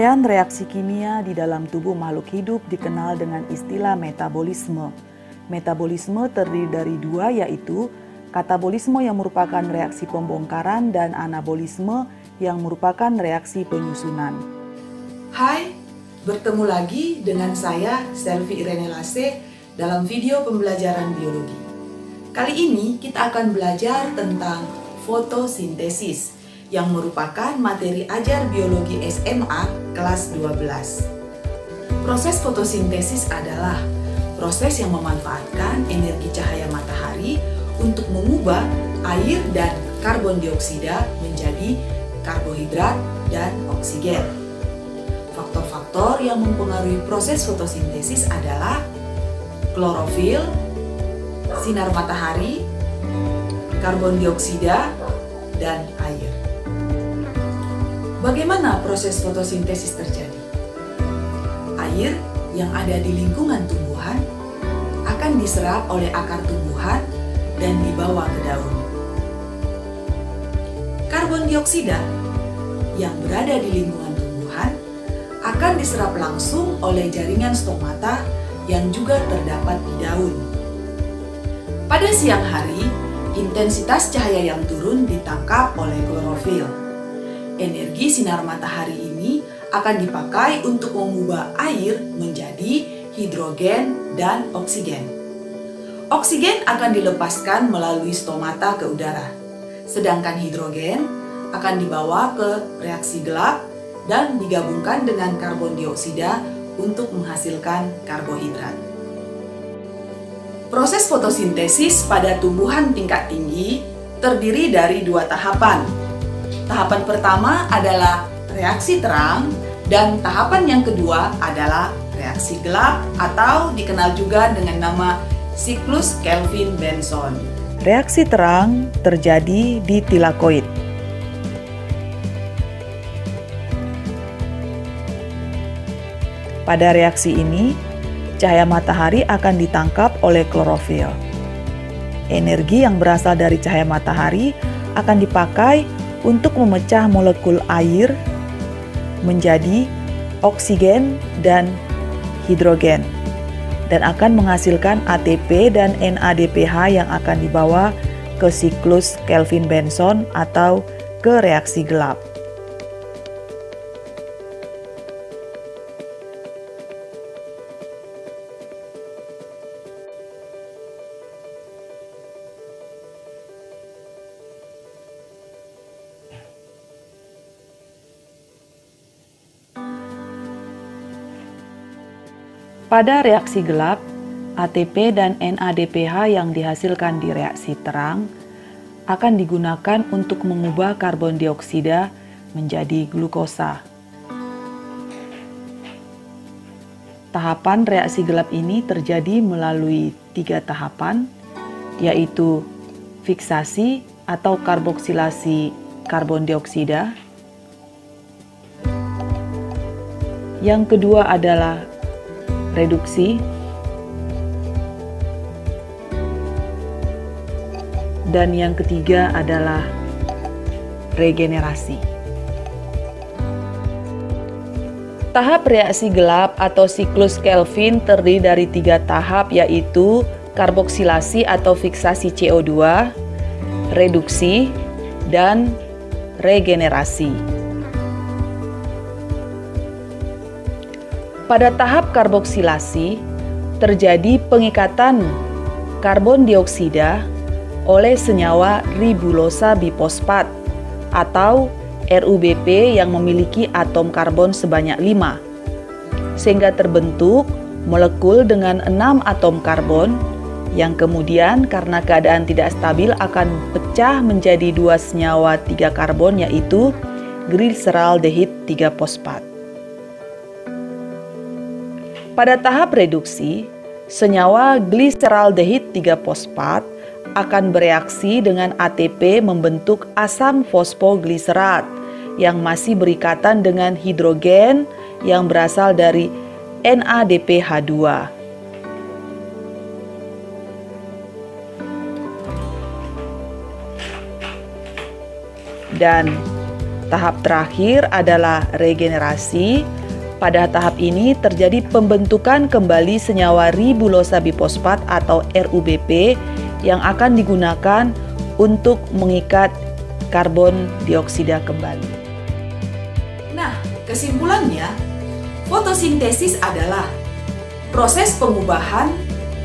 Rangkaian reaksi kimia di dalam tubuh makhluk hidup dikenal dengan istilah metabolisme. Metabolisme terdiri dari dua, yaitu katabolisme yang merupakan reaksi pembongkaran dan anabolisme yang merupakan reaksi penyusunan. Hai, bertemu lagi dengan saya Selvi Irene Lase dalam video pembelajaran biologi. Kali ini kita akan belajar tentang fotosintesis yang merupakan materi ajar biologi SMA kelas 12. Proses fotosintesis adalah proses yang memanfaatkan energi cahaya matahari untuk mengubah air dan karbon dioksida menjadi karbohidrat dan oksigen. Faktor-faktor yang mempengaruhi proses fotosintesis adalah klorofil, sinar matahari, karbon dioksida, dan air. Bagaimana proses fotosintesis terjadi? Air yang ada di lingkungan tumbuhan akan diserap oleh akar tumbuhan dan dibawa ke daun. Karbon dioksida yang berada di lingkungan tumbuhan akan diserap langsung oleh jaringan stomata yang juga terdapat di daun. Pada siang hari, intensitas cahaya yang turun ditangkap oleh klorofil. Energi sinar matahari ini akan dipakai untuk mengubah air menjadi hidrogen dan oksigen. Oksigen akan dilepaskan melalui stomata ke udara, sedangkan hidrogen akan dibawa ke reaksi gelap dan digabungkan dengan karbon dioksida untuk menghasilkan karbohidrat. Proses fotosintesis pada tumbuhan tingkat tinggi terdiri dari dua tahapan. Tahapan pertama adalah reaksi terang dan tahapan yang kedua adalah reaksi gelap atau dikenal juga dengan nama siklus Kelvin-Benson. Reaksi terang terjadi di tilakoid. Pada reaksi ini, cahaya matahari akan ditangkap oleh klorofil. Energi yang berasal dari cahaya matahari akan dipakai untuk memecah molekul air menjadi oksigen dan hidrogen dan akan menghasilkan ATP dan NADPH yang akan dibawa ke siklus Kelvin-Benson atau ke reaksi gelap. Pada reaksi gelap, ATP dan NADPH yang dihasilkan di reaksi terang akan digunakan untuk mengubah karbon dioksida menjadi glukosa. Tahapan reaksi gelap ini terjadi melalui 3 tahapan, yaitu fiksasi atau karboksilasi karbon dioksida. Yang kedua adalah reduksi, dan yang ketiga adalah regenerasi. Tahap reaksi gelap atau siklus Kelvin terdiri dari 3 tahap, yaitu karboksilasi atau fiksasi CO2, reduksi, dan regenerasi. Pada tahap karboksilasi, terjadi pengikatan karbon dioksida oleh senyawa ribulosa bifosfat atau RUBP yang memiliki atom karbon sebanyak 5, sehingga terbentuk molekul dengan 6 atom karbon yang kemudian karena keadaan tidak stabil akan pecah menjadi 2 senyawa 3 karbon, yaitu gliseraldehid 3 fosfat. Pada tahap reduksi, senyawa gliseraldehid 3 fosfat akan bereaksi dengan ATP membentuk asam fosfogliserat yang masih berikatan dengan hidrogen yang berasal dari NADPH2. Dan Tahap terakhir adalah regenerasi. Pada tahap ini terjadi pembentukan kembali senyawa ribulosa bifosfat atau RUBP yang akan digunakan untuk mengikat karbon dioksida kembali. Nah, kesimpulannya, fotosintesis adalah proses pengubahan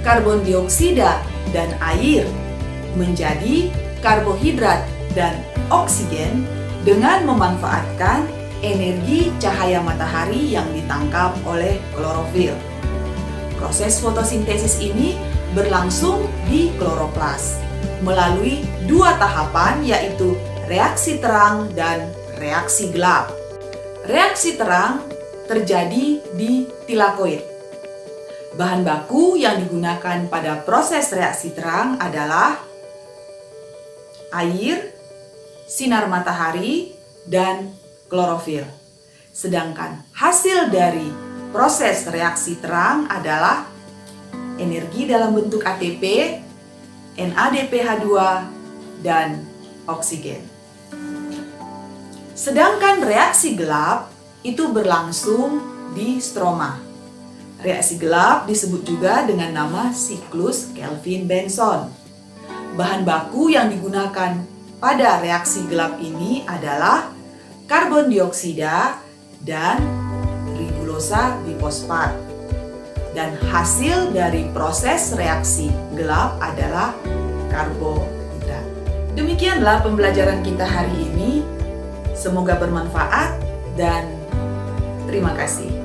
karbon dioksida dan air menjadi karbohidrat dan oksigen dengan memanfaatkan energi cahaya matahari yang ditangkap oleh klorofil. Proses fotosintesis ini berlangsung di kloroplas melalui dua tahapan, yaitu reaksi terang dan reaksi gelap. Reaksi terang terjadi di tilakoid. Bahan baku yang digunakan pada proses reaksi terang adalah air, sinar matahari, dan klorofil. Sedangkan hasil dari proses reaksi terang adalah energi dalam bentuk ATP, NADPH2, dan oksigen. Sedangkan reaksi gelap itu berlangsung di stroma. Reaksi gelap disebut juga dengan nama siklus Kelvin-Benson. Bahan baku yang digunakan pada reaksi gelap ini adalah karbon dioksida dan ribulosa bifosfat. Dan hasil dari proses reaksi gelap adalah karbohidrat. Demikianlah pembelajaran kita hari ini. Semoga bermanfaat dan terima kasih.